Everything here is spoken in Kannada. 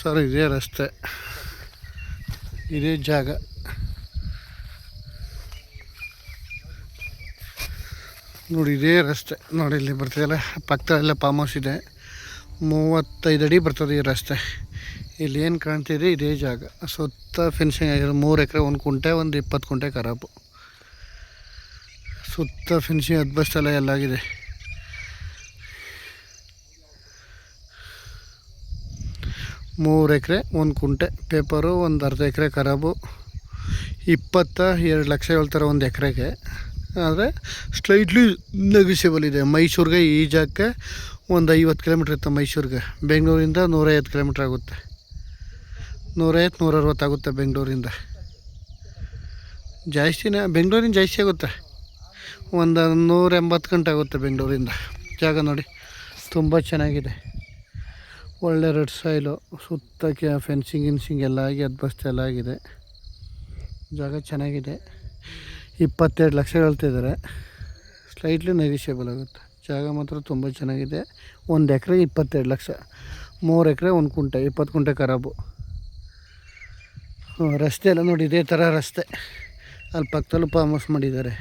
ಸರ್ ಇದೇ ರಸ್ತೆ, ಇದೇ ಜಾಗ. ನೋಡಿ ಇದೇ ರಸ್ತೆ ನೋಡಿ, ಇಲ್ಲಿ ಬರ್ತಿದೆಯಲ್ಲ ಪಕ್ಕದಲ್ಲೇ ಫಾರ್ಮ್ ಹೌಸ್ ಇದೆ. 35 ಅಡಿ ಬರ್ತದೆ ಈ ರಸ್ತೆ. ಇಲ್ಲಿ ಏನು ಕಾಣ್ತಿದೆ ಇದೇ ಜಾಗ. ಸುತ್ತ ಫಿನಿಶಿಂಗ್ ಆಗಿರೋದು 3 ಎಕರೆ 1 ಕುಂಟೆ, ಒಂದು 20 ಕುಂಟೆ ಖರಾಬು. ಸುತ್ತ ಫಿನಿಶಿಂಗ್ ಅದ್ಬಸ್ತೆಲ್ಲ ಎಲ್ಲಾಗಿದೆ. ಮೂರು ಎಕರೆ 1 ಕುಂಟೆ ಪೇಪರು, ಒಂದು ಅರ್ಧ ಎಕರೆ ಖರಾಬು. 22 ಲಕ್ಷ ಹೇಳ್ತಾರೆ ಒಂದು ಎಕರೆಗೆ. ಆದರೆ ಸ್ಲೈಟ್ಲಿ ನೆಗೋಷಿಯಬಲ್ ಇದೆ. ಮೈಸೂರಿಗೆ ಈ ಜಾಗಕ್ಕೆ ಒಂದು 50 ಕಿಲೋಮೀಟ್ರ್ ಇತ್ತು. ಮೈಸೂರಿಗೆ ಬೆಂಗಳೂರಿಂದ 150 ಕಿಲೋಮೀಟ್ರ್ ಆಗುತ್ತೆ. 150-160 ಆಗುತ್ತೆ ಬೆಂಗಳೂರಿಂದ. ಜಾಸ್ತಿನೇ, ಬೆಂಗಳೂರಿಂದ ಜಾಸ್ತಿ ಆಗುತ್ತೆ. ಒಂದು 180 ಗಂಟೆ ಆಗುತ್ತೆ ಬೆಂಗಳೂರಿಂದ. ಜಾಗ ನೋಡಿ ತುಂಬ ಚೆನ್ನಾಗಿದೆ. ಒಳ್ಳೆ ರೆಡ್ ಸಾಯಿಲು, ಸುತ್ತಕ್ಕೆ ಫೆನ್ಸಿಂಗ್ ಗಿನ್ಸಿಂಗ್ ಎಲ್ಲ ಆಗಿ ಅದ್ಬಸ್ತು ಎಲ್ಲ ಆಗಿದೆ. ಜಾಗ ಚೆನ್ನಾಗಿದೆ. 22 ಲಕ್ಷ ಹೇಳ್ತಿದ್ದಾರೆ. ಸ್ಲೈಟ್ಲಿ ನೆಗೋಷಿಯಬಲ್ ಆಗುತ್ತೆ. ಜಾಗ ಮಾತ್ರ ತುಂಬ ಚೆನ್ನಾಗಿದೆ. 1 ಎಕರೆ 22 ಲಕ್ಷ, 3 ಎಕರೆ 1 ಕುಂಟೆ, 20 ಕುಂಟೆ ಖರಾಬು. ರಸ್ತೆ ಎಲ್ಲ ನೋಡಿ ಇದೇ ಥರ ರಸ್ತೆ. ಅಲ್ಲಿ ಪಕ್ಕದಲ್ಲೂ ಫಾರ್ಮ್ ಹೌಸ್ ಮಾಡಿದ್ದಾರೆ.